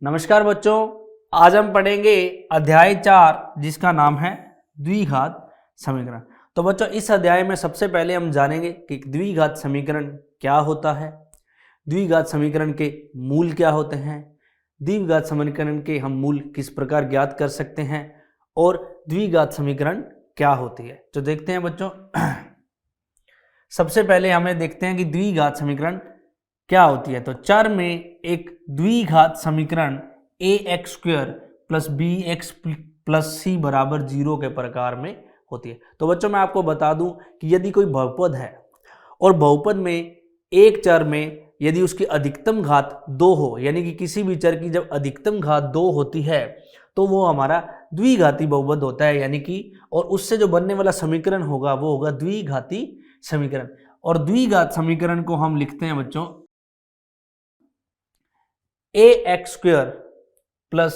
नमस्कार बच्चों, आज हम पढ़ेंगे अध्याय 4 जिसका नाम है द्विघात समीकरण। तो बच्चों इस अध्याय में सबसे पहले हम जानेंगे कि द्विघात समीकरण क्या होता है, द्विघात समीकरण के मूल क्या होते हैं, द्विघात समीकरण के हम मूल किस प्रकार ज्ञात कर सकते हैं और द्विघात समीकरण क्या होती है। तो देखते हैं बच्चों, सबसे पहले हमें देखते हैं कि द्विघात समीकरण क्या होती है। तो चर में एक द्विघात समीकरण ax square plus bx plus c बराबर 0 के प्रकार में होती है। तो बच्चों मैं आपको बता दूं कि यदि कोई बहुपद है और बहुपद में एक चर में यदि उसकी अधिकतम घात 2 हो, यानी कि किसी भी चर की जब अधिकतम घात 2 होती है तो वो हमारा द्विघाती बहुपद होता है, यानी कि और उससे जो बनने वाला समीकरण होगा वो होगा द्विघाती समीकरण। और द्विघात समीकरण को हम लिखते हैं बच्चों ax square plus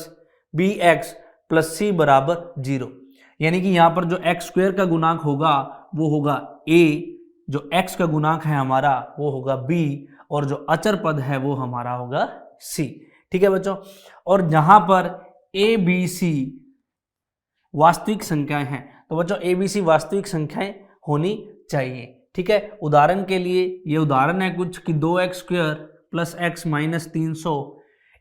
bx plus c बराबर 0, यानी कि यहां पर जो x स्क्वायर का गुणांक होगा वो होगा a, जो x का गुणांक है हमारा वो होगा b और जो अचर पद है वो हमारा होगा c। ठीक है बच्चों, और जहां पर a b c वास्तविक संख्याएं हैं तो बच्चों a b c वास्तविक संख्याएं होनी चाहिए। ठीक है, उदाहरण के लिए ये उदाहरण है कुछ कि 2x square plus x minus 300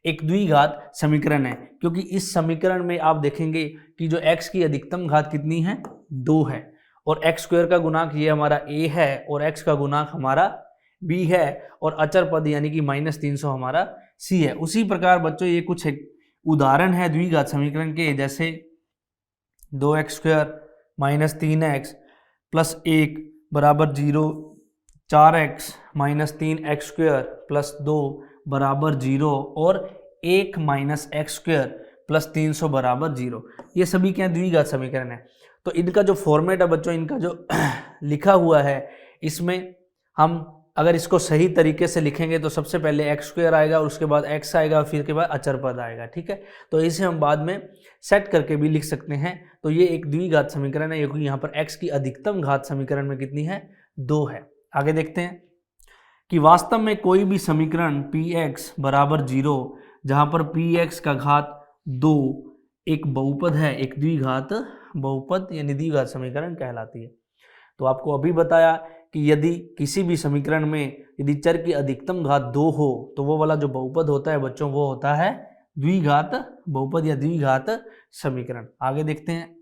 एक द्विघात समीकरण है, क्योंकि इस समीकरण में आप देखेंगे कि जो x की अधिकतम घात कितनी है 2 है और x स्क्वायर का गुणांक ये हमारा a है और x का गुणांक हमारा b है और अचर पद यानी कि माइनस 300 हमारा c है। उसी प्रकार बच्चों ये कुछ उदाहरण है द्विघात समीकरण के, जैसे 2x square minus 3x plus 1 बराबर 0, 4x minus 3x square plus 2 बराबर 0 और 1 माइनस एक्स स्क्वायर प्लस 300 बराबर 0। ये सभी क्या द्विघात समीकरण है। तो इनका जो फॉर्मेट है बच्चों, इनका जो लिखा हुआ है, इसमें हम अगर इसको सही तरीके से लिखेंगे तो सबसे पहले एक्स स्क्वायर आएगा और उसके बाद एक्स आएगा और फिर के बाद अचर पद आएगा। ठीक है, तो इसे हम बाद में सेट करके भी लिख सकते हैं। तो ये एक द्विघात समीकरण है, क्योंकि यहाँ पर एक्स की अधिकतम घात समीकरण में कितनी है 2 है। आगे देखते हैं कि वास्तव में कोई भी समीकरण px बराबर 0 जहां पर px का घात 2 एक बहुपद है, एक द्विघात बहुपद यानी द्विघात समीकरण कहलाती है। तो आपको अभी बताया कि यदि किसी भी समीकरण में यदि चर की अधिकतम घात 2 हो तो वो वाला जो बहुपद होता है बच्चों वो होता है द्विघात बहुपद या द्विघात समीकरण। आगे देखते हैं,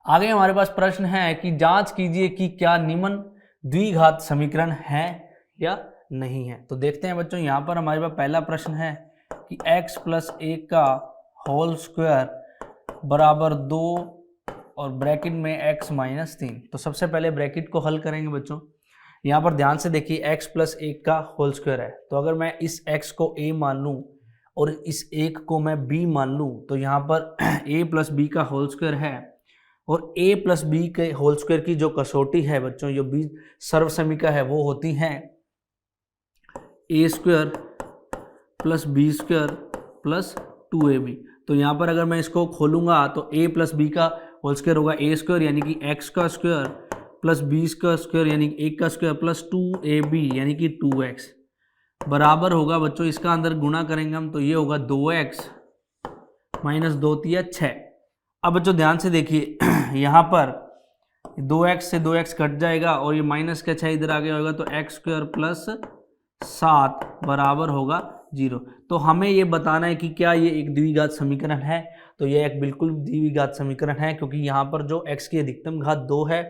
आगे हमारे पास प्रश्न है कि जांच कीजिए कि क्या निम्न द्विघात समीकरण है या नहीं है। तो देखते हैं बच्चों, यहाँ पर हमारे पास पहला प्रश्न है कि x प्लस 1 का होल स्क्वायर बराबर 2 और ब्रैकेट में x माइनस 3। तो सबसे पहले ब्रैकेट को हल करेंगे बच्चों। यहाँ पर ध्यान से देखिए x प्लस 1 का होल स्क्वायर है, तो अगर मैं इस x को a मान लूँ और इस 1 को मैं b मान लूँ तो यहाँ पर a प्लस b का होल स्क्वायर है और a प्लस बी के होल स्क्वायर की जो कसौटी है बच्चों, जो बीज सर्वसमीका है वो होती है a square plus b square plus 2ab। तो यहाँ पर अगर मैं इसको खोलूंगा तो a प्लस बी का होल स्क्वायर होगा a स्क्वायर यानी कि x का स्क्वायर प्लस b का स्क्वायर यानी कि 1 का स्क्वायर प्लस 2ab यानी कि 2x बराबर होगा बच्चों, इसका अंदर गुणा करेंगे हम तो ये होगा 2x माइनस 2 तिया 6। अब बच्चों ध्यान से देखिए, यहाँ पर 2x से 2x कट जाएगा और ये माइनस का 6 इधर आ गया होगा तो x स्क्वायर प्लस 7 बराबर होगा 0। तो हमें ये बताना है कि क्या ये एक द्विघात समीकरण है। तो ये एक बिल्कुल द्विघात समीकरण है, क्योंकि यहाँ पर जो x की अधिकतम घात 2 है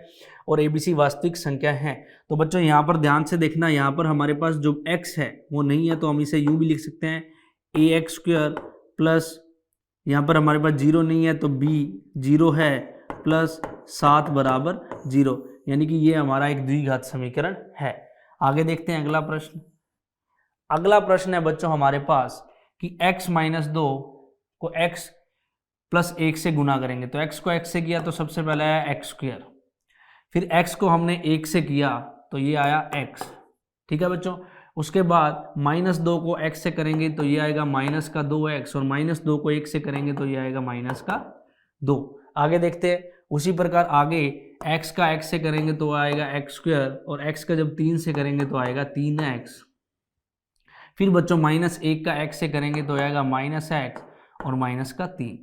और abc वास्तविक संख्या है। तो बच्चों यहाँ पर ध्यान से देखना, यहाँ पर हमारे पास जो x है वो नहीं है तो हम इसे यूँ भी लिख सकते हैं ax स्क्वायर प्लस यहाँ पर हमारे पास 0 नहीं है तो b 0 है प्लस 7 बराबर 0, यानी कि ये हमारा एक द्विघात समीकरण है। आगे देखते हैं अगला प्रश्न। अगला प्रश्न है बच्चों हमारे पास कि x माइनस 2 को x प्लस 1 से गुना करेंगे। तो x को x से किया तो सबसे पहले आया x स्क्वायर, फिर x को हमने 1 से किया तो ये आया x। ठीक है बच्चों, उसके बाद माइनस 2 को x से करेंगे तो ये आएगा माइनस का 2x और माइनस 2 को 1 से करेंगे तो ये आएगा माइनस का 2। आगे देखते हैं, उसी प्रकार आगे x का x से करेंगे तो आएगा x स्क्वायर और x का जब 3 से करेंगे तो आएगा 3x। फिर बच्चों -1 का x से करेंगे तो आएगा -x और माइनस का 3।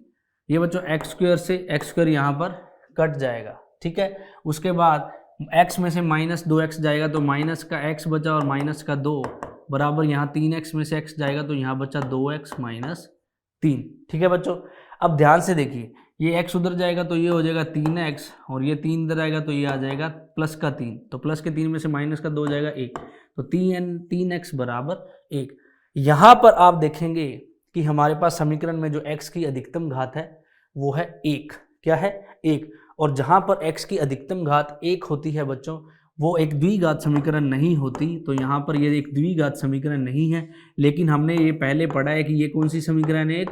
ये बच्चों एक्स स्क्वायर से एक्स स्क्वायर यहाँ पर कट जाएगा, ठीक है। उसके बाद x में से -2x जाएगा तो माइनस का x बचा और माइनस का 2 बराबर यहाँ 3x में से x जाएगा तो यहाँ बचा 2x - 3, ठीक है बच्चों। अब ध्यान से देखिए, ये x उधर जाएगा तो ये हो जाएगा 3x और ये 3 इधर आएगा तो ये आ जाएगा प्लस का 3, तो प्लस के 3 में से माइनस का 2 हो जाएगा 1, तो 3x बराबर 1। यहाँ पर आप देखेंगे कि हमारे पास समीकरण में जो x की अधिकतम घात है वो है 1, क्या है 1, और जहाँ पर x की अधिकतम घात 1 होती है बच्चों वो एक द्विघात समीकरण नहीं होती, तो यहाँ पर ये एक द्विघात समीकरण नहीं है। लेकिन हमने ये पहले पढ़ा है कि ये कौन सी समीकरण है, एक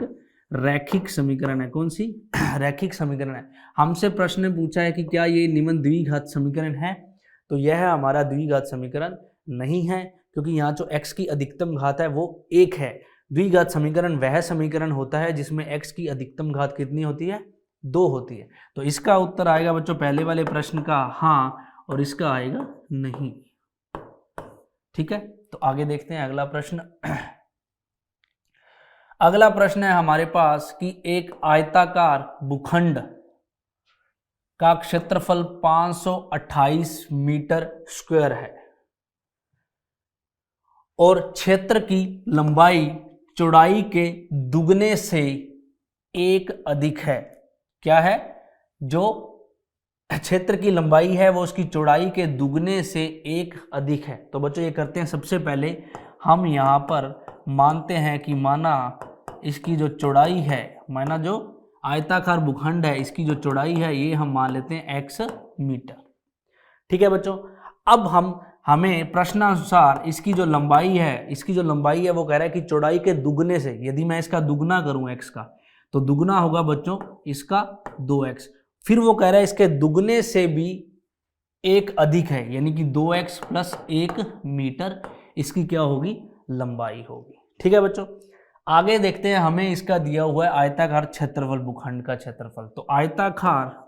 रैखिक समीकरण है। कौन सी रैखिक समीकरण है। हमसे प्रश्न ने पूछा है कि क्या ये निम्न द्विघात समीकरण है, तो यह हमारा द्विघात समीकरण नहीं है, क्योंकि यहाँ जो x की अधिकतम घात है वो 1 है। द्विघात समीकरण वह समीकरण होता है जिसमें x की अधिकतम घात कितनी होती है, 2 होती है। तो इसका उत्तर आएगा बच्चों पहले वाले प्रश्न का हाँ, और इसका आएगा नहीं, ठीक है। तो आगे देखते हैं अगला प्रश्न। अगला प्रश्न है हमारे पास कि एक आयताकार भूखंड का क्षेत्रफल 528 मीटर स्क्वायर है और क्षेत्र की लंबाई चौड़ाई के दुगने से 1 अधिक है। क्या है, जो क्षेत्र की लंबाई है वो उसकी चौड़ाई के दुगने से 1 अधिक है। तो बच्चों ये करते हैं, सबसे पहले हम यहाँ पर मानते हैं कि माना इसकी जो चौड़ाई है, माना जो आयताकार भूखंड है इसकी जो चौड़ाई है ये हम मान लेते हैं x मीटर, ठीक है बच्चों। अब हमें प्रश्नानुसार इसकी जो लंबाई है वो कह रहा है कि चौड़ाई के दुगने से, यदि मैं इसका दुगना करूं x का तो दुगना होगा बच्चों इसका 2x, फिर वो कह रहा है इसके दुगने से भी 1 अधिक है, यानी कि 2x + 1 मीटर इसकी क्या होगी, लंबाई होगी, ठीक है बच्चों। आगे देखते हैं, हमें इसका दिया हुआ है आयताकार क्षेत्रफल, भूखंड का क्षेत्रफल। तो आयताकार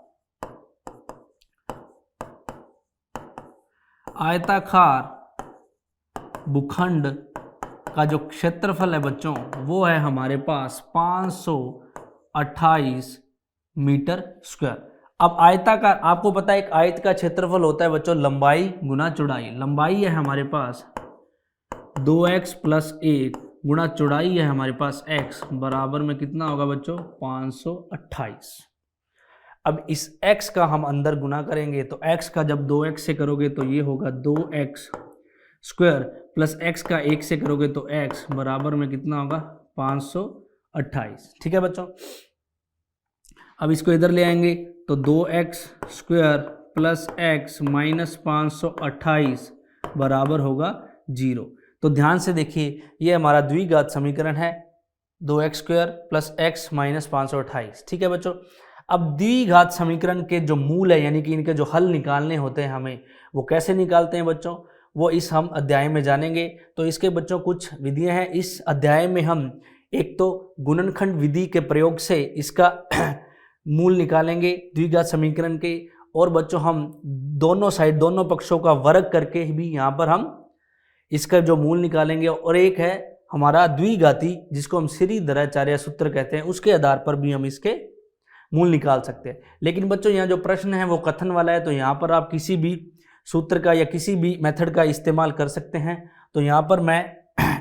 भूखंड का जो क्षेत्रफल है बच्चों वो है हमारे पास 528 मीटर स्क्वायर। अब आयताकार, आपको पता है एक आयत का क्षेत्रफल होता है बच्चों लंबाई गुना चौड़ाई। लंबाई है हमारे पास 2x + 1 गुना चौड़ाई है हमारे पास x, बराबर में कितना होगा बच्चों 528। अब इस x का हम अंदर गुना करेंगे तो x का जब 2x से करोगे तो ये होगा 2x स्क्वायर प्लस x का 1 से करोगे तो x, बराबर में कितना होगा 528, ठीक है बच्चों। अब इसको इधर ले आएंगे तो 2x square plus x minus 528 बराबर होगा 0। तो ध्यान से देखिए, ये हमारा द्विघात समीकरण है 2x square plus x minus 528, ठीक है बच्चों। अब द्विघात समीकरण के जो मूल है, यानी कि इनके जो हल निकालने होते हैं हमें, वो कैसे निकालते हैं बच्चों, वो इस हम अध्याय में जानेंगे। तो इसके बच्चों कुछ विधियां हैं इस अध्याय में। हम एक तो गुणनखंड विधि के प्रयोग से इसका मूल निकालेंगे द्विघात समीकरण के, और बच्चों हम दोनों साइड, दोनों पक्षों का वर्ग करके भी यहाँ पर हम इसका जो मूल निकालेंगे। और एक है हमारा द्विघाती, जिसको हम श्रीधराचार्य सूत्र कहते हैं, उसके आधार पर भी हम इसके मूल निकाल सकते हैं। लेकिन बच्चों यहाँ जो प्रश्न है वो कथन वाला है, तो यहाँ पर आप किसी भी सूत्र का या किसी भी मेथड का इस्तेमाल कर सकते हैं। तो यहाँ पर मैं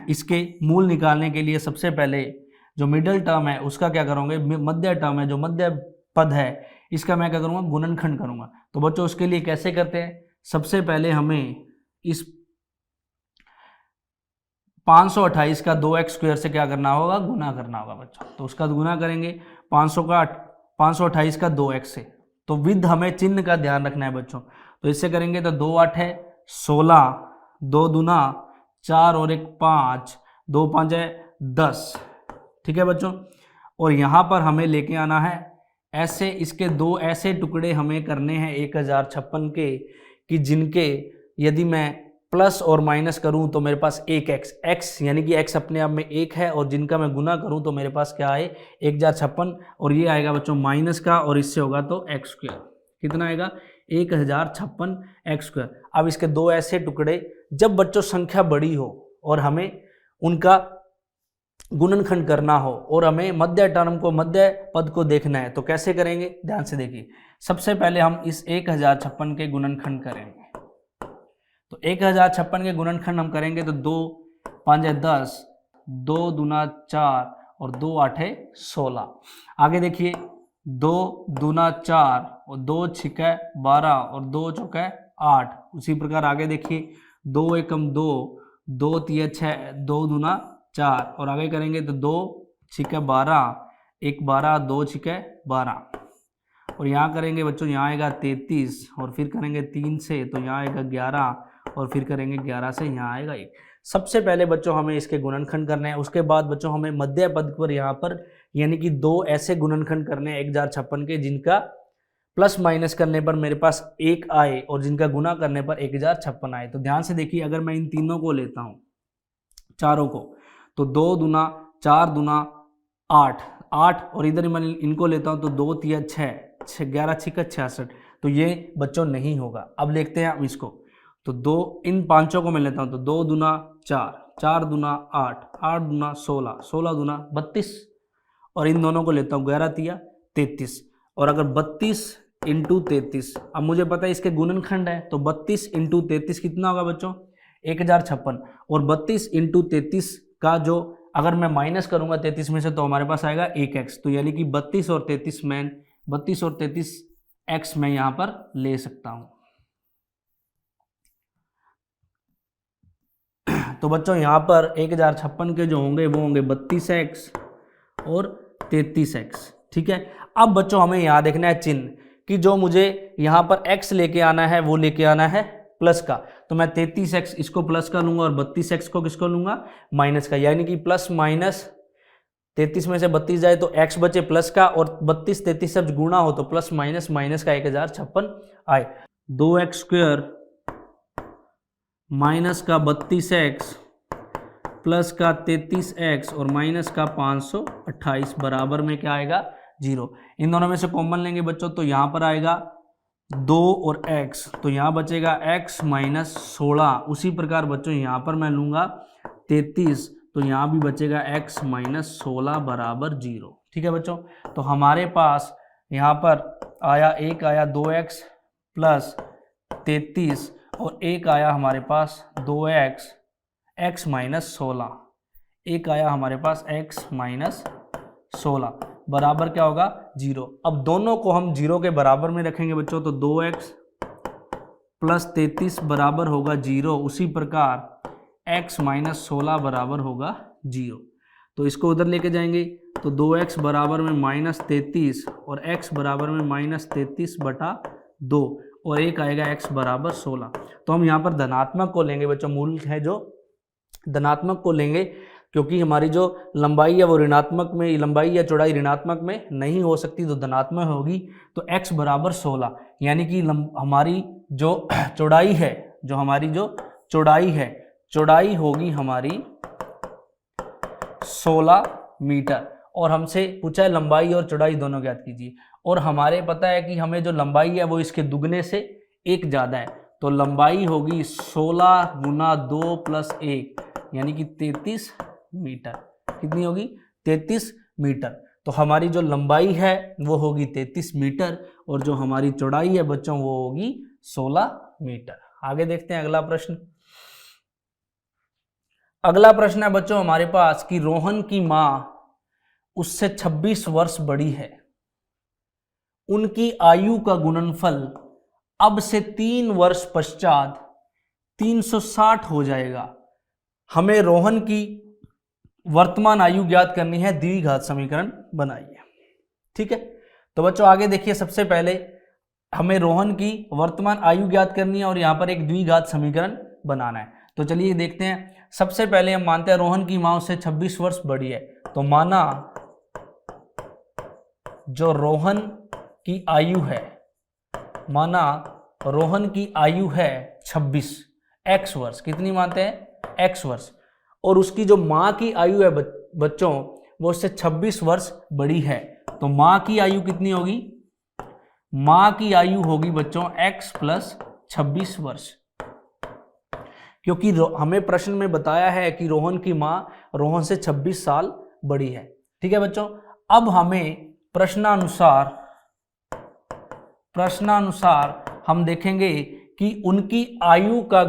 इसके मूल निकालने के लिए सबसे पहले जो मिडल टर्म है उसका क्या करूँगा, मध्य टर्म है जो मध्य पद है इसका मैं क्या करूँगा, गुणनखंड करूँगा। तो बच्चों उसके लिए कैसे करते हैं, सबसे पहले हमें इस 528 का 2x स्क्वायर से क्या करना होगा, गुना करना होगा बच्चों। तो उसका गुना करेंगे 528 का 2x से। तो विद हमें चिन्ह का ध्यान रखना है बच्चों। तो इससे करेंगे तो 2 8 है 16, 2 दूना 4 और 1 5, 2 5 है 10, ठीक है बच्चों। और यहाँ पर हमें लेके आना है ऐसे, इसके 2 ऐसे टुकड़े हमें करने हैं 1056 के, कि जिनके यदि मैं प्लस और माइनस करूं तो मेरे पास 1x यानी कि x अपने आप में 1 है, और जिनका मैं गुना करूं तो मेरे पास क्या आए 1056, और ये आएगा बच्चों माइनस का, और इससे होगा तो x स्क्वायर, कितना आएगा 1056 x स्क्वायर। अब इसके 2 ऐसे टुकड़े, जब बच्चों संख्या बड़ी हो और हमें उनका गुणनखंड करना हो और हमें मध्य टर्म को, मध्य पद को देखना है, तो कैसे करेंगे, ध्यान से देखिए। सबसे पहले हम इस 1056 के गुणनखंड करेंगे। तो 1056 के गुणनखंड हम करेंगे तो 2 5 10, 2 दूना 4 और 2 8 16। आगे देखिए 2 दूना 4 और 2 छिका 12 और 2 चौका 8। उसी प्रकार आगे देखिए 2 एकम 2, 2 तिया 6, 2 दूना 4 और आगे करेंगे तो 2 छिका 12, 1 12, 2 छिका 12 और यहाँ करेंगे बच्चों, यहाँ आएगा 33 और फिर करेंगे 3 से तो यहाँ आएगा 11 और फिर करेंगे 11 से यहाँ आएगा 1। सबसे पहले बच्चों हमें इसके गुणनखंड करने हैं, उसके बाद बच्चों हमें मध्य पद पर यहाँ पर यानी कि 2 ऐसे गुणनखंड करने हैं 1056 के जिनका प्लस माइनस करने पर मेरे पास 1 आए और जिनका गुना करने पर 1056 आए। तो ध्यान से देखिए, अगर मैं इन तीनों को लेता हूँ, चारों को, तो 2 दूना 4 दूना 8 8 और इधर मैं इनको लेता हूँ तो 2 तिया 6, 11 छिका 66। तो ये बच्चों नहीं होगा। अब देखते हैं हम इसको, तो 2 इन पांचों को मैं लेता हूँ तो 2 दूना 4, 4 दूना 8, 8 दूना 16, 16 दूना 32 और इन दोनों को लेता हूँ 11 तिया 33 और अगर 32 इंटू 33, अब मुझे पता है इसके गुणनखंड है तो 32 इंटू 33 कितना होगा बच्चों 1056 और 32 इंटू 33 का जो अगर मैं माइनस करूंगा 33 में से तो हमारे पास आएगा 1x। तो यानी कि 32 और 33 x मैं यहां पर ले सकता हूं। तो बच्चों यहां पर 1056 के जो होंगे वो होंगे 32x और 33x। ठीक है। अब बच्चों हमें यहां देखना है चिन्ह कि जो मुझे यहां पर x लेके आना है वो लेके आना है प्लस का। तो मैं 33x इसको प्लस का लूंगा और 32x को किसको लूंगा माइनस का, यानी कि प्लस माइनस 33 में से 32 जाए तो x बचे प्लस का और 32 33 सब गुणा हो तो प्लस माइनस माइनस का 1056 आए। 2x स्क्वायर माइनस का 32x प्लस का 33x और माइनस का 528 बराबर में क्या आएगा 0। इन दोनों में से कॉमन लेंगे बच्चों तो यहां पर आएगा 2 और x, तो यहाँ बचेगा x माइनस 16। उसी प्रकार बच्चों यहाँ पर मैं लूँगा 33 तो यहाँ भी बचेगा x माइनस 16 बराबर 0। ठीक है बच्चों, तो हमारे पास यहाँ पर आया एक आया 2x प्लस 33 और एक आया हमारे पास 2x x माइनस 16, एक आया हमारे पास x माइनस 16 बराबर क्या होगा 0। अब दोनों को हम 0 के बराबर में रखेंगे बच्चों तो 2x प्लस 33 बराबर होगा 0। उसी प्रकार x माइनस 16 बराबर होगा 0। तो इसको उधर लेके जाएंगे तो 2x बराबर में माइनस 33 और x बराबर में माइनस 33 बटा 2 और एक आएगा x बराबर 16। तो हम यहाँ पर धनात्मक को लेंगे बच्चों, मूल है जो धनात्मक को लेंगे क्योंकि हमारी जो लंबाई है वो ऋणात्मक में, लंबाई या चौड़ाई ऋणात्मक में नहीं हो सकती तो धनात्मक होगी। तो x बराबर 16 यानी कि हमारी जो चौड़ाई है, जो हमारी जो चौड़ाई है, चौड़ाई होगी हमारी 16 मीटर और हमसे पूछा है लंबाई और चौड़ाई दोनों ज्ञात कीजिए। और हमारे पता है कि हमें जो लंबाई है वो इसके दुगने से एक ज़्यादा है तो लंबाई होगी 16 गुना 2 प्लस 1 यानी कि 33 मीटर। कितनी होगी 33 मीटर। तो हमारी जो लंबाई है वो होगी 33 मीटर और जो हमारी चौड़ाई है बच्चों वो होगी 16 मीटर। आगे देखते हैं अगला प्रश्न। अगला प्रश्न है बच्चों हमारे पास कि रोहन की मां उससे 26 वर्ष बड़ी है, उनकी आयु का गुणनफल अब से 3 वर्ष पश्चात 360 हो जाएगा। हमें रोहन की वर्तमान आयु ज्ञात करनी है, द्विघात समीकरण बनाइए। ठीक है, तो बच्चों आगे देखिए, सबसे पहले हमें रोहन की वर्तमान आयु ज्ञात करनी है और यहां पर एक द्विघात समीकरण बनाना है। तो चलिए देखते हैं। सबसे पहले हम मानते हैं रोहन की मां उससे 26 वर्ष बड़ी है, तो माना जो रोहन की आयु है, माना रोहन की आयु है 26 x वर्ष। कितनी मानते हैं x वर्ष। और उसकी जो मां की आयु है बच्चों वो उससे 26 वर्ष बड़ी है। तो मां की आयु कितनी होगी, मां की आयु होगी बच्चों x प्लस 26 वर्ष, क्योंकि हमें प्रश्न में बताया है कि रोहन की माँ रोहन से 26 साल बड़ी है। ठीक है बच्चों, अब हमें प्रश्नानुसार हम देखेंगे कि उनकी आयु का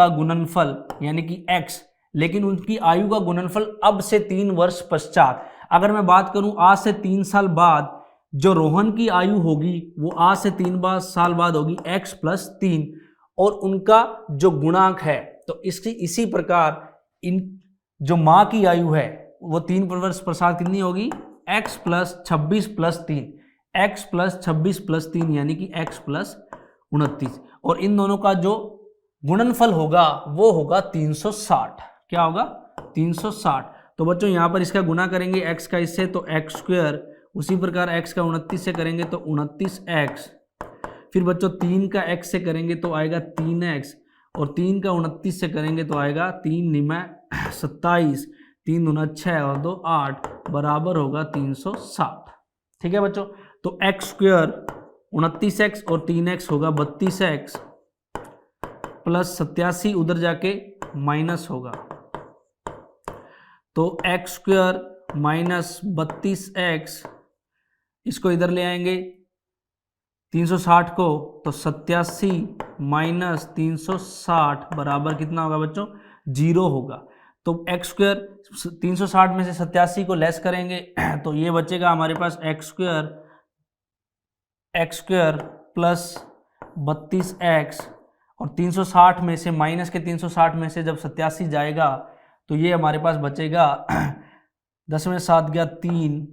गुणनफल यानी कि x, लेकिन उनकी आयु का गुणनफल अब से 3 वर्ष पश्चात, अगर मैं बात करूं आज से 3 साल बाद जो रोहन की आयु होगी वो आज से 3 साल बाद होगी x + 3, और उनका जो गुणांक है तो इसी प्रकार इन जो माँ की आयु है वो 3 वर्ष पश्चात कितनी होगी, x + 26 + 3, x + 26 + 3 यानी कि x + 29, और इन दोनों का जो गुणनफल होगा वो होगा 360। क्या होगा, 360। तो बच्चों यहाँ पर इसका गुना करेंगे x का इससे तो x², उसी प्रकार x का 29 से करेंगे तो 29x, फिर बच्चों 3 का x से करेंगे तो आएगा 3x, और 3 का 29 से करेंगे तो आएगा 3 9 27, 3 दूना 6 और 2 8 बराबर होगा 360। ठीक है बच्चों, तो x² 29x और 3x होगा 32x प्लस 87 उधर जाके माइनस होगा, तो x² माइनस 32x, इसको इधर ले आएंगे 360 को, तो 87 माइनस 360 बराबर कितना होगा बच्चों, 0 होगा। तो x² 360 में से 87 को लेस करेंगे तो ये बचेगा हमारे पास x² प्लस 32x, और 360 में से माइनस के 360 में से जब 87 जाएगा तो ये हमारे पास बचेगा 10 में 7 गया 3,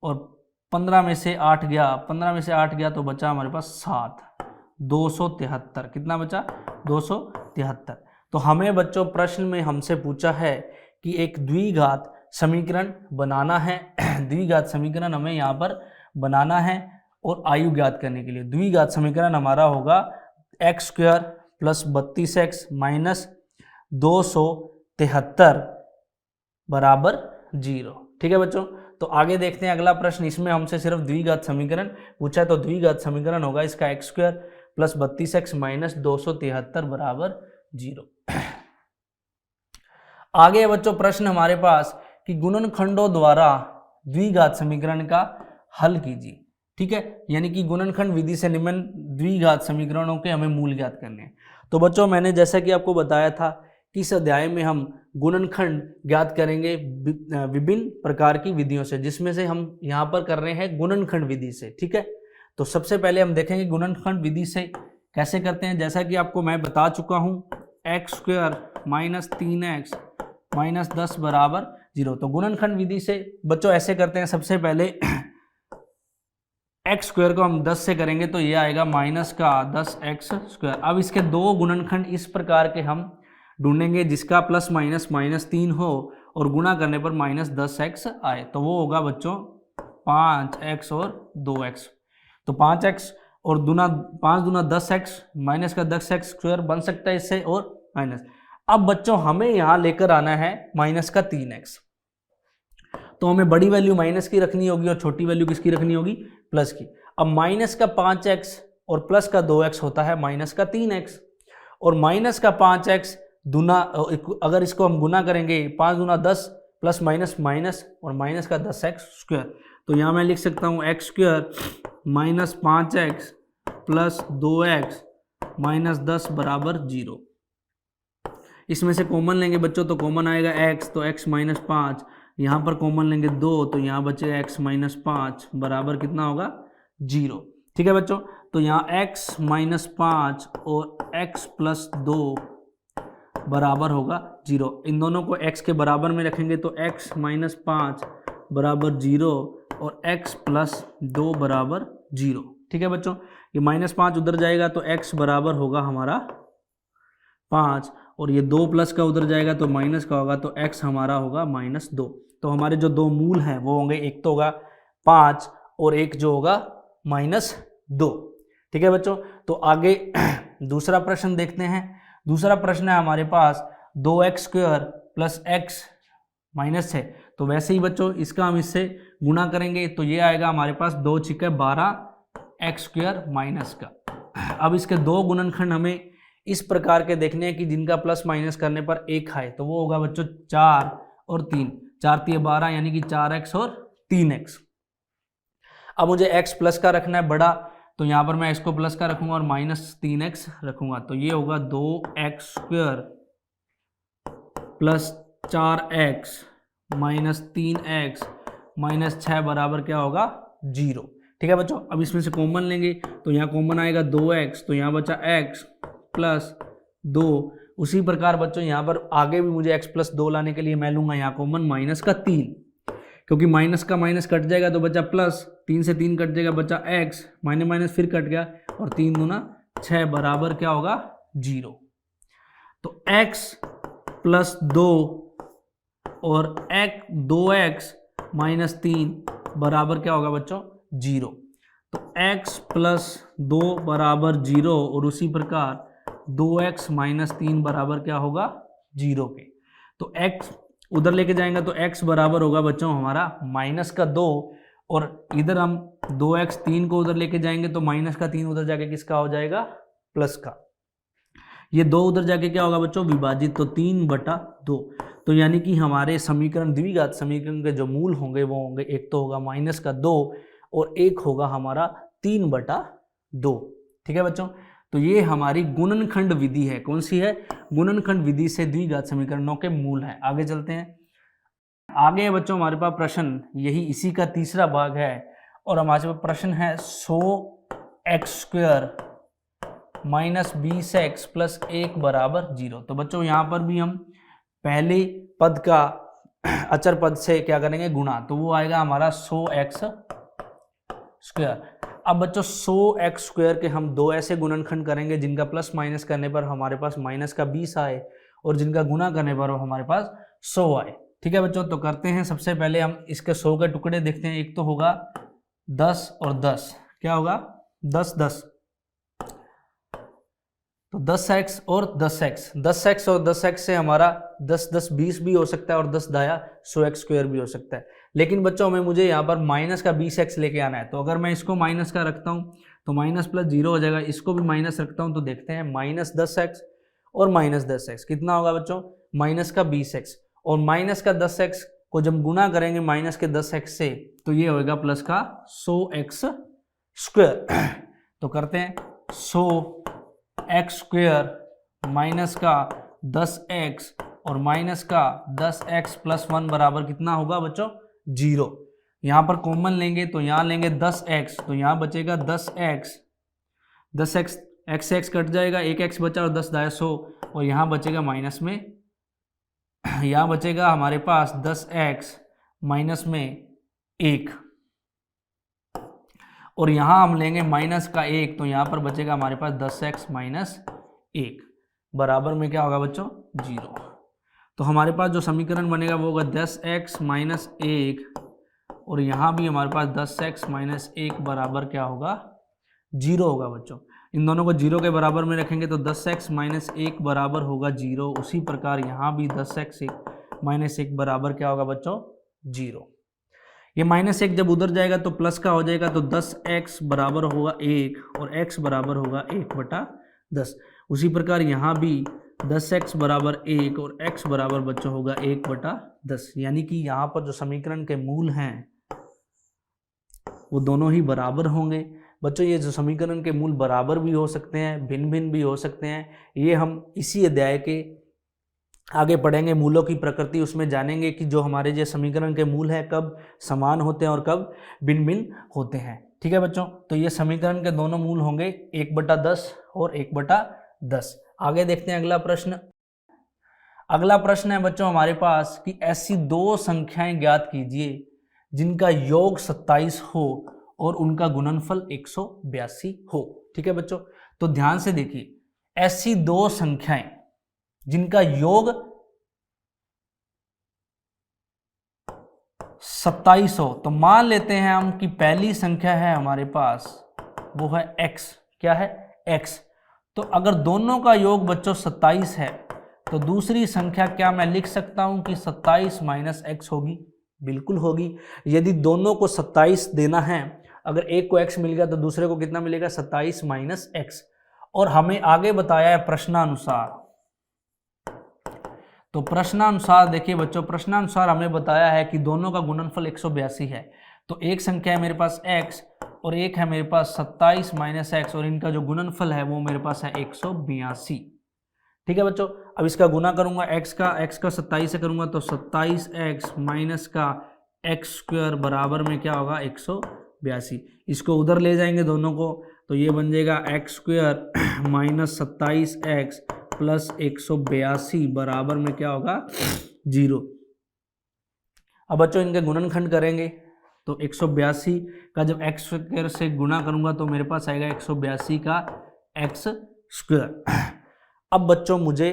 और 15 में से 8 गया तो बचा हमारे पास 7, 273। कितना बचा, 273। तो हमें बच्चों प्रश्न में हमसे पूछा है कि एक द्विघात समीकरण बनाना है। द्विघात समीकरण हमें यहाँ पर बनाना है और आयु ज्ञात करने के लिए द्विघात समीकरण हमारा होगा x² प्लस 32x माइनस 273 बराबर 0। ठीक है बच्चों, तो आगे देखते हैं अगला प्रश्न। इसमें हमसे सिर्फ द्विघात समीकरण पूछा है, तो द्विघात समीकरण होगा इसका x² प्लस 32x माइनस 273 बराबर 0। आगे बच्चों प्रश्न हमारे पास कि गुणनखंडों द्वारा द्विघात समीकरण का हल कीजिए। ठीक है, यानी कि गुणनखंड विधि से निम्न द्विघात समीकरणों के हमें मूल ज्ञात करने हैं। तो बच्चों मैंने जैसा कि आपको बताया था कि इस अध्याय में हम गुणनखंड ज्ञात करेंगे विभिन्न प्रकार की विधियों से, जिसमें से हम यहाँ पर कर रहे हैं गुणनखंड विधि से। ठीक है, तो सबसे पहले हम देखेंगे गुणनखंड विधि से कैसे करते हैं। जैसा कि आपको मैं बता चुका हूँ, x² माइनस 3x माइनस 10 बराबर 0। तो गुणनखंड विधि से बच्चों ऐसे करते हैं, सबसे पहले x² को हम 10 से करेंगे तो ये आएगा माइनस का 10x²। अब इसके दो गुणनखंड इस प्रकार के हम ढूंढेंगे जिसका प्लस माइनस -3 हो और गुणा करने पर -10x आए, तो वो होगा बच्चों 5x और 2x। तो 5x और 5 दूना 10x माइनस का 10x² बन सकता है इससे, और माइनस। अब बच्चों हमें यहाँ लेकर आना है माइनस का 3x, तो हमें बड़ी वैल्यू माइनस की रखनी होगी और छोटी वैल्यू किसकी रखनी होगी, प्लस की। अब माइनस का 5x और प्लस का 2x होता है माइनस का 3x, और माइनस का 5x दूना, अगर इसको हम गुना करेंगे 5 दूना 10 प्लस माइनस माइनस और माइनस का 10x², तो यहाँ मैं लिख सकता हूँ x² minus 5x plus 2x minus 10 बराबर 0। इसमें से कॉमन लेंगे बच्चों तो कॉमन आएगा x, तो x माइनस 5, यहाँ पर कॉमन लेंगे 2 तो यहाँ बचेगा x माइनस 5 बराबर कितना होगा, 0। ठीक है बच्चों, तो यहाँ x माइनस 5 और x प्लस 2 बराबर होगा 0। इन दोनों को x के बराबर में रखेंगे तो x माइनस 5 बराबर 0 और x प्लस 2 बराबर 0। ठीक है बच्चों, ये -5 उधर जाएगा तो x बराबर होगा हमारा 5, और ये 2 प्लस का उधर जाएगा तो माइनस का होगा, तो x हमारा होगा -2। तो हमारे जो दो मूल हैं वो होंगे, एक तो होगा 5 और एक जो होगा -2। ठीक है बच्चों, तो आगे दूसरा प्रश्न देखते हैं। दूसरा प्रश्न है हमारे पास 2x² प्लस x माइनस है, तो वैसे ही बच्चों इसका हम इससे गुणा करेंगे तो ये आएगा हमारे पास 2 × 12 x² माइनस का। अब इसके दो गुणनखंड हमें इस प्रकार के देखने हैं कि जिनका प्लस माइनस करने पर एक आए, तो वो होगा बच्चों 4 और 3, 4 3 12 यानी कि 4x और 3x। अब मुझे x प्लस का रखना है बड़ा, तो यहाँ पर मैं इसको प्लस का रखूंगा और माइनस 3x रखूंगा, तो ये होगा 2x² plus 4x minus 3x minus 6 बराबर क्या होगा 0। ठीक है बच्चों, अब इसमें से कॉमन लेंगे तो यहाँ कॉमन आएगा 2x, तो यहाँ बचा x प्लस 2। उसी प्रकार बच्चों यहाँ पर आगे भी मुझे x प्लस 2 लाने के लिए मैं लूंगा यहाँ कॉमन माइनस का 3, क्योंकि माइनस का माइनस कट जाएगा तो बचा प्लस, 3 से 3 कट जाएगा बचा x, माइनस माइनस फिर कट गया और 3 दूना 6 बराबर क्या होगा 0। तो x प्लस 2 और 2x माइनस 3 बराबर क्या होगा बच्चों 0। तो x प्लस 2 बराबर 0 और उसी प्रकार 2x माइनस 3 बराबर क्या होगा 0 के। तो x उधर लेके जाएंगे तो x बराबर होगा बच्चों हमारा माइनस का 2, और इधर हम 2x 3 को उधर लेके जाएंगे तो माइनस का 3 उधर जाके किसका हो जाएगा प्लस का। ये 2 उधर जाके क्या होगा बच्चों विभाजित, तो 3/2। तो यानी कि हमारे समीकरण द्विघात समीकरण के जो मूल होंगे वो होंगे, एक तो होगा माइनस का 2 और एक होगा हमारा 3/2। ठीक है बच्चों, तो ये हमारी गुणनखंड विधि है। कौन सी है? गुणनखंड विधि से द्विघात समीकरणों के मूल है। आगे चलते हैं। आगे बच्चों हमारे पास प्रश्न यही इसी का तीसरा भाग है, और हमारे पास प्रश्न है 100x² माइनस 20x प्लस 1 बराबर 0। तो बच्चों यहाँ पर भी हम पहले पद का अचर पद से क्या करेंगे गुणा, तो वो आएगा हमारा 100x²। अब बच्चों 100x² के हम दो ऐसे गुणनखंड करेंगे जिनका प्लस माइनस करने पर हमारे पास माइनस का 20 आए और जिनका गुणा करने पर हमारे पास 100 आए। ठीक है बच्चों, तो करते हैं। सबसे पहले हम इसके 100 के टुकड़े देखते हैं। एक तो होगा 10 और 10, क्या होगा 10 10, तो 10x और 10x, 10x और 10x से हमारा 10 10 20 भी हो सकता है और 10 दाया 100x² भी हो सकता है। लेकिन बच्चों मुझे यहाँ पर माइनस का 20x लेके आना है, तो अगर मैं इसको माइनस का रखता हूँ तो माइनस प्लस 0 हो जाएगा। इसको भी माइनस रखता हूँ तो देखते हैं माइनस 10x और माइनस 10x कितना होगा बच्चों माइनस का 20x, और माइनस का 10x को जब गुणा करेंगे माइनस के 10x से तो ये होगा प्लस का 100x²। तो करते हैं 100x² माइनस का 10x और माइनस का 10x प्लस 1 बराबर कितना होगा बच्चों 0। यहाँ पर कॉमन लेंगे तो यहाँ लेंगे 10x, तो यहाँ बचेगा 10x, 10x x से x कट जाएगा, 1x बचा और 10 दाया 100, और यहाँ बचेगा माइनस में, यहाँ बचेगा हमारे पास 10x माइनस में 1, और यहाँ हम लेंगे माइनस का 1, तो यहाँ पर बचेगा हमारे पास 10x माइनस 1 बराबर में क्या होगा बच्चों 0। तो हमारे पास जो समीकरण बनेगा वो होगा 10x माइनस 1, और यहाँ भी हमारे पास 10x माइनस 1 बराबर क्या होगा 0 होगा बच्चों। इन दोनों को 0 के बराबर में रखेंगे तो 10x माइनस 1 बराबर होगा 0। उसी प्रकार यहाँ भी 10x माइनस 1 बराबर क्या होगा बच्चों 0। ये माइनस 1 जब उधर जाएगा तो प्लस का हो जाएगा, तो 10x बराबर होगा 1 और x बराबर होगा 1/10। उसी प्रकार यहाँ भी 10x बराबर 1 और x बराबर बच्चों होगा 1/10। यानी कि यहाँ पर जो समीकरण के मूल हैं वो दोनों ही बराबर होंगे। बच्चों ये जो समीकरण के मूल बराबर भी हो सकते हैं, भिन्न भिन्न भी हो सकते हैं। ये हम इसी अध्याय के आगे पढ़ेंगे, मूलों की प्रकृति, उसमें जानेंगे कि जो हमारे जो समीकरण के मूल हैं कब समान होते हैं और कब भिन्न भिन्न होते हैं। ठीक है बच्चों, तो ये समीकरण के दोनों मूल होंगे 1/10 और 1/10। आगे देखते हैं अगला प्रश्न। अगला प्रश्न है बच्चों हमारे पास कि ऐसी दो संख्याएं ज्ञात कीजिए जिनका योग 27 हो और उनका गुणनफल 182 हो। ठीक है बच्चों, तो ध्यान से देखिए, ऐसी दो संख्याएं जिनका योग 27 हो, तो मान लेते हैं हम कि पहली संख्या है हमारे पास वो है x। क्या है x। तो अगर दोनों का योग बच्चों 27 है तो दूसरी संख्या क्या मैं लिख सकता हूं कि 27 माइनस x होगी? बिल्कुल होगी। यदि दोनों को 27 देना है, अगर एक को x मिल गया तो दूसरे को कितना मिलेगा 27 माइनस x। और हमें आगे बताया है प्रश्नानुसार। तो प्रश्नानुसार देखिए बच्चों, प्रश्नानुसार हमें बताया है कि दोनों का गुणनफल 182 है। तो एक संख्या है मेरे पास x और एक है मेरे पास 27 माइनस एक्स, और इनका जो गुणनफल है वो मेरे पास है 182। ठीक है बच्चों, अब इसका गुना करूंगा x का 27 से करूंगा तो 27x माइनस का एक्स स्क्वायर बराबर में क्या होगा 182। इसको उधर ले जाएंगे दोनों को, तो ये बन जाएगा x square minus 27x plus 182 बराबर में क्या होगा 0। अब बच्चों इनके गुणनखंड करेंगे तो 182 का जब एक्स स्क्वायर से गुना करूंगा तो मेरे पास आएगा 182 का एक्स स्क्वायर। अब बच्चों मुझे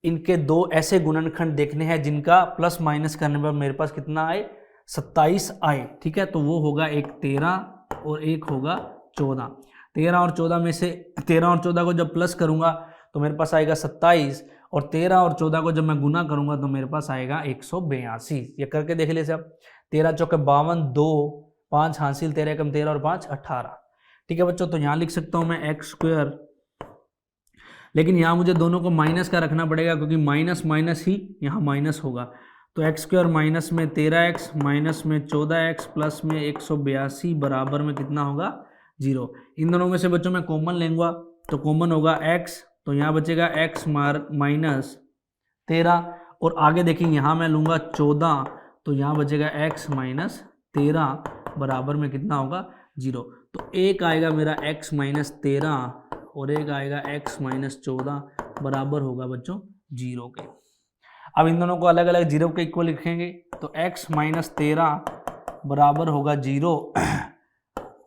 इनके दो ऐसे गुणनखंड देखने हैं जिनका प्लस माइनस करने पर मेरे पास कितना आए 27 आए। ठीक है, तो वो होगा एक 13 और एक होगा 14। 13 और 14 में से 13 और 14 को जब प्लस करूंगा तो मेरे पास आएगा 27, और 13 और 14 को जब मैं गुना करूंगा तो मेरे पास आएगा 182। ये करके देख लीजिए आप, 13 चौके 52, 2 5 हासिल, 13 कम 13 और 5 18। ठीक है बच्चों, तो यहाँ लिख सकता हूँ मैं एक्स स्क्वायर, लेकिन यहाँ मुझे दोनों को माइनस का रखना पड़ेगा क्योंकि माइनस माइनस ही यहाँ माइनस होगा। तो एक्स स्क्वायर माइनस में 13x माइनस में 14x प्लस में 182 बराबर में कितना होगा 0। इन दोनों में से बच्चों मैं कॉमन लेंगे तो कॉमन होगा x, तो यहाँ बचेगा x माइनस 13, और आगे देखिए यहाँ मैं लूँगा 14, तो यहाँ बचेगा x माइनस 13 बराबर में कितना होगा 0। तो एक आएगा मेरा x माइनस 13 और एक आएगा x माइनस 14 बराबर होगा बच्चों 0 के। अब इन दोनों को अलग अलग 0 के इक्वल लिखेंगे तो x माइनस 13 बराबर होगा 0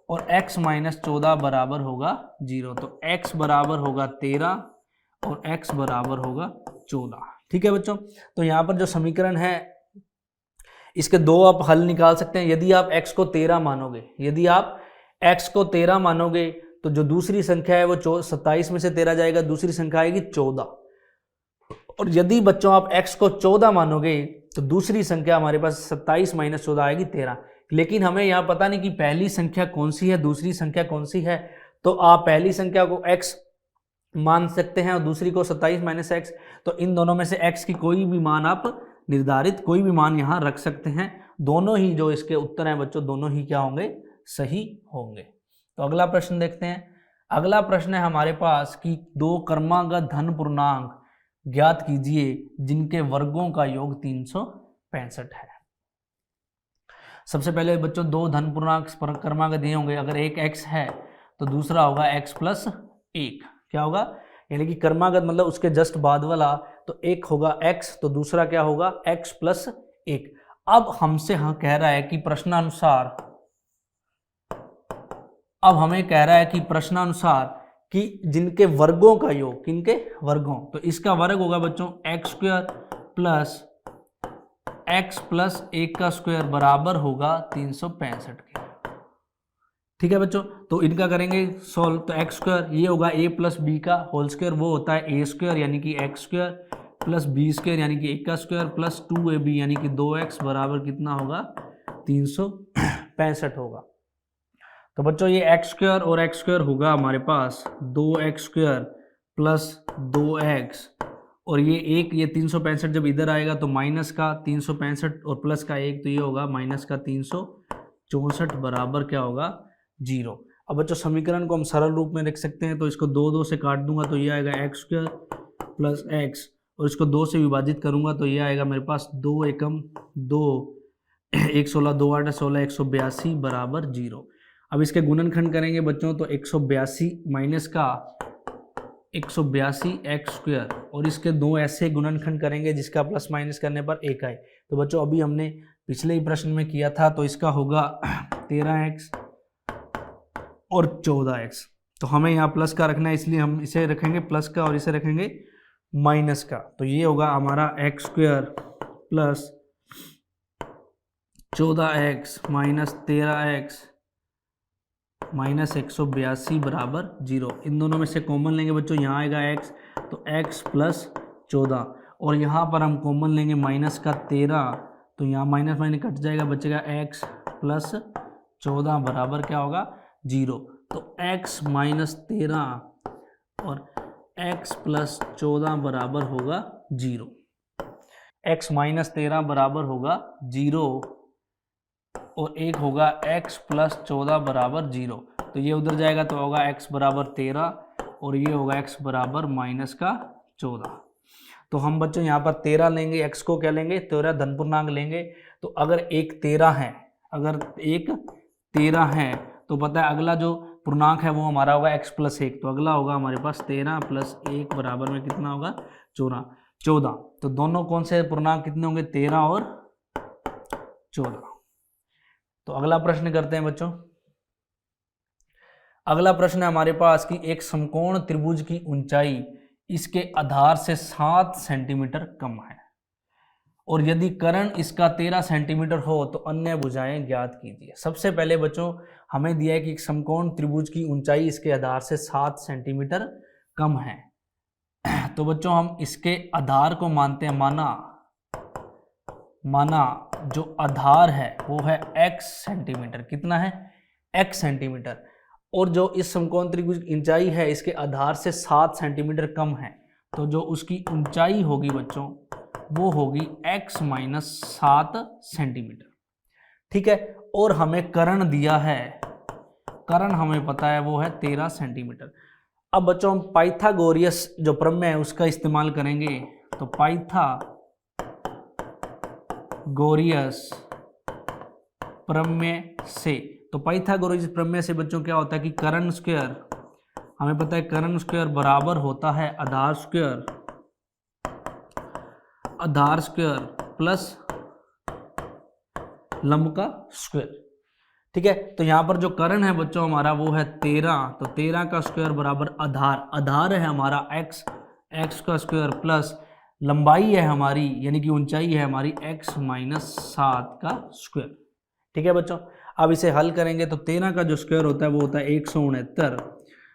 और x माइनस 14 बराबर होगा 0। तो x बराबर होगा 13 और x बराबर होगा 14। ठीक है बच्चों, तो यहाँ पर जो समीकरण है इसके दो आप हल निकाल सकते हैं। यदि आप x को 13 मानोगे, यदि आप x को 13 मानोगे तो जो दूसरी संख्या है वो 27 में से 13 जाएगा, दूसरी संख्या आएगी 14। और यदि बच्चों आप x को 14 मानोगे तो दूसरी संख्या हमारे पास 27 माइनस 14 आएगी 13। लेकिन हमें यहाँ पता नहीं कि पहली संख्या कौन सी है दूसरी संख्या कौन सी है, तो आप पहली संख्या को x मान सकते हैं और दूसरी को 27 माइनस एक्स। तो इन दोनों में से x की कोई भी मान आप निर्धारित कोई भी मान यहाँ रख सकते हैं। दोनों ही जो इसके उत्तर हैं बच्चों दोनों ही क्या होंगे सही होंगे। तो अगला प्रश्न देखते हैं। अगला प्रश्न है हमारे पास कि दो क्रमागत धन पूर्णांक ज्ञात कीजिए जिनके वर्गों का योग 365 है। सबसे पहले बच्चों दो धन पूर्णांक क्रमागत दिए होंगे, अगर एक x है तो दूसरा होगा x प्लस 1। क्या होगा, यानी कि क्रमागत मतलब उसके जस्ट बाद वाला, तो एक होगा x तो दूसरा क्या होगा x प्लस 1। अब हमसे कह रहा है कि प्रश्नानुसार, अब हमें कह रहा है कि प्रश्नानुसार कि जिनके वर्गों का योग, किनके वर्गों, तो इसका वर्ग होगा बच्चों x square plus x plus 1 का स्क्वायर बराबर होगा 365 के। ठीक है बच्चों, तो इनका करेंगे सॉल्व। तो एक्स स्क्वायर ये होगा a प्लस बी का होल स्क्वायर, वो होता है a स्क्वायर यानी कि x square plus b square यानी कि 1 का स्क्वायर प्लस 2ab यानी कि 2x बराबर कितना होगा 365 होगा। तो बच्चों ये एक्स स्क्वायर और एक्स स्क्वायर होगा हमारे पास 2x स्क्वायर प्लस 2x, और ये एक ये 365 जब इधर आएगा तो माइनस का 365 और प्लस का 1, तो ये होगा माइनस का 364 बराबर क्या होगा 0। अब बच्चों समीकरण को हम सरल रूप में लिख सकते हैं, तो इसको 2 से काट दूंगा तो ये आएगा एक्स स्क्वायर प्लस एक्स, और इसको 2 से विभाजित करूंगा तो ये आएगा मेरे पास 2 एकम 2, 1 16 2 8 16 182 बराबर 0। अब इसके गुणनखंड करेंगे बच्चों तो 182 माइनस का 182 एक्स स्क्वायर, और इसके दो ऐसे गुणनखंड करेंगे जिसका प्लस माइनस करने पर 1 आए। तो बच्चों अभी हमने पिछले ही प्रश्न में किया था, तो इसका होगा 13x और 14x। तो हमें यहाँ प्लस का रखना है इसलिए हम इसे रखेंगे प्लस का और इसे रखेंगे माइनस का। तो ये होगा हमारा x square plus 14x minus 13x minus 182 बराबर 0। इन दोनों में से कॉमन लेंगे बच्चों, यहाँ आएगा x तो x प्लस 14, और यहाँ पर हम कॉमन लेंगे माइनस का 13, तो यहाँ माइनस माइनस कट जाएगा, बचेगा x प्लस 14 बराबर क्या होगा 0। तो x माइनस 13 और x प्लस 14 बराबर होगा 0, x माइनस 13 बराबर होगा 0 और एक होगा x प्लस 14 बराबर 0। तो ये उधर जाएगा तो होगा x बराबर 13 और ये होगा x बराबर माइनस का 14। तो हम बच्चों यहाँ पर 13 लेंगे, x को क्या लेंगे, 13 धन पूर्णांक लेंगे। तो अगर एक 13 है, अगर एक 13 है तो पता है अगला जो पूर्णांक है वो हमारा होगा x प्लस 1। तो अगला होगा हमारे पास 13 प्लस 1 बराबर में कितना होगा 14। तो दोनों कौन से पूर्णांक कितने होंगे, 13 और 14। तो अगला प्रश्न करते हैं बच्चों। अगला प्रश्न है हमारे पास कि एक समकोण त्रिभुज की ऊंचाई इसके आधार से 7 सेंटीमीटर कम है और यदि कर्ण इसका 13 सेंटीमीटर हो तो अन्य भुजाएं ज्ञात कीजिए। सबसे पहले बच्चों हमें दिया है कि एक समकोण त्रिभुज की ऊंचाई इसके आधार से 7 सेंटीमीटर कम है। तो बच्चों हम इसके आधार को मानते हैं, माना जो आधार है वो है x सेंटीमीटर। कितना है, x सेंटीमीटर। और जो इस समकोण त्रिभुज की ऊंचाई है इसके आधार से 7 सेंटीमीटर कम है, तो जो उसकी ऊंचाई होगी बच्चों वो होगी x माइनस 7 सेंटीमीटर। ठीक है। और हमें कर्ण दिया है, कर्ण हमें पता है वो है 13 सेंटीमीटर। अब बच्चों हम पाइथागोरियस जो प्रमेय है उसका इस्तेमाल करेंगे। तो पाइथागोरियस प्रमेय से, तो पाइथागोरस प्रमेय से बच्चों क्या होता है कि कर्ण स्क्वायर, हमें पता है कर्ण स्क्वायर बराबर होता है आधार स्क्वायर प्लस लंब का स्क्वायर। ठीक है। तो यहां पर जो कर्ण है बच्चों हमारा वो है 13, तो 13 का स्क्वायर बराबर आधार है हमारा x का स्क्वायर प्लस लंबाई है हमारी यानी कि ऊंचाई है हमारी x माइनस 7 का स्क्वायर। ठीक है बच्चों। अब इसे हल करेंगे तो 13 का जो स्क्वायर होता है वो होता है 169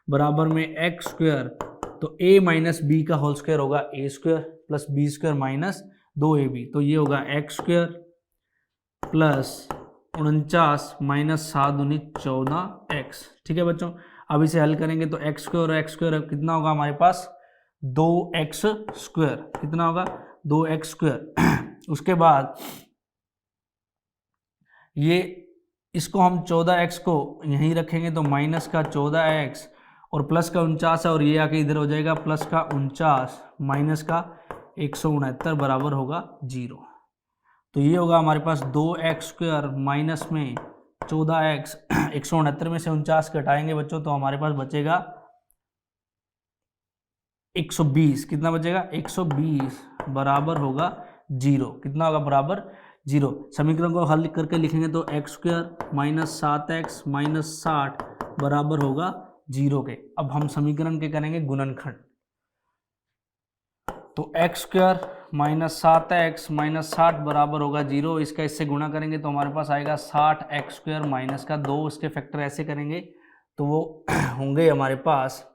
बराबर में x स्क्वायर, तो a माइनस बी का होल स्क्वायर होगा a square plus b square minus 2ab। तो ये होगा x स्क्वायर प्लस 49 माइनस 7 दूनी 14x। ठीक है बच्चों। अब इसे हल करेंगे तो x स्क्वायर और x स्क्वायर कितना होगा हमारे पास 2x स्क्वायर। कितना होगा 2x स्क्वायर। उसके बाद ये इसको हम 14x को यहीं रखेंगे तो माइनस का 14x और प्लस का 49 है और ये आके इधर हो जाएगा प्लस का 49 माइनस का 169 बराबर होगा 0। तो ये होगा हमारे पास 2x स्क्वायर माइनस में 14x, 169 में से 49 घटाएंगे बच्चों तो हमारे पास बचेगा 120। कितना बचेगा 120 बराबर होगा 0। कितना होगा बराबर 0। समीकरण को हल करके लिखेंगे तो x square minus 7x minus 60 बराबर होगा 0 के। अब हम समीकरण के करेंगे गुणनखंड। तो x square minus 7x minus 60 बराबर होगा 0। इसका इससे गुणा करेंगे तो हमारे पास आएगा 60x स्क्वायर माइनस का 2, उसके फैक्टर ऐसे करेंगे तो वो होंगे हमारे पास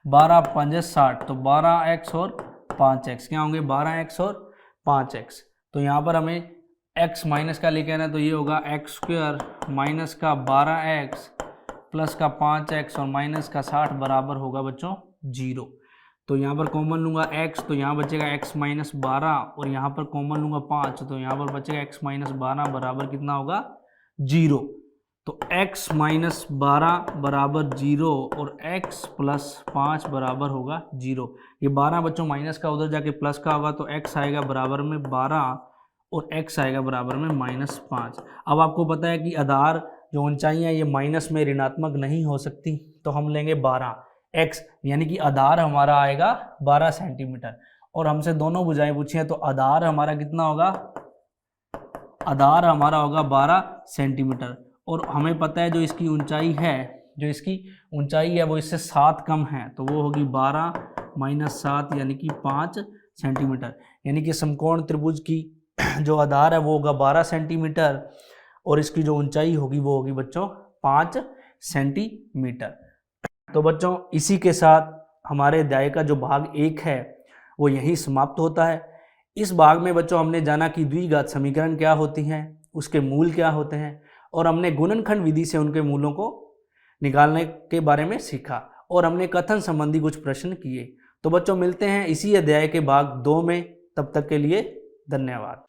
12 5 60, तो 12x और 5x क्या होंगे 12x और 5x। तो यहाँ पर हमें x माइनस का लेके आना है तो ये होगा x स्क्वायर माइनस का 12x प्लस का 5x और माइनस का 60 बराबर होगा बच्चों 0। तो यहाँ पर कॉमन लूँगा x तो यहाँ बचेगा x माइनस 12 और यहाँ पर कॉमन लूँगा 5 तो यहाँ पर बचेगा x माइनस 12 बराबर कितना होगा 0। तो x माइनस 12 बराबर 0 और x प्लस 5 बराबर होगा 0। ये 12 बच्चों माइनस का उधर जाके प्लस का होगा तो x आएगा बराबर में 12 और x आएगा बराबर में माइनस 5। अब आपको पता है कि आधार जो ऊंचाई है ये माइनस में ऋणात्मक नहीं हो सकती, तो हम लेंगे 12x यानी कि आधार हमारा आएगा 12 सेंटीमीटर। और हमसे दोनों भुजाएं पूछी हैं तो आधार हमारा कितना होगा, आधार हमारा होगा 12 सेंटीमीटर। और हमें पता है जो इसकी ऊंचाई है वो इससे 7 कम है तो वो होगी 12 माइनस 7 यानी कि 5 सेंटीमीटर। यानी कि समकोण त्रिभुज की जो आधार है वो होगा 12 सेंटीमीटर और इसकी जो ऊंचाई होगी वो होगी बच्चों 5 सेंटीमीटर। तो बच्चों इसी के साथ हमारे अध्याय का जो भाग 1 है वो यही समाप्त होता है। इस भाग में बच्चों हमने जाना कि द्विघात समीकरण क्या होती हैं, उसके मूल क्या होते हैं और हमने गुणनखंड विधि से उनके मूलों को निकालने के बारे में सीखा। और हमने कथन संबंधी कुछ प्रश्न किए। तो बच्चों मिलते हैं इसी अध्याय के भाग 2 में, तब तक के लिए धन्यवाद।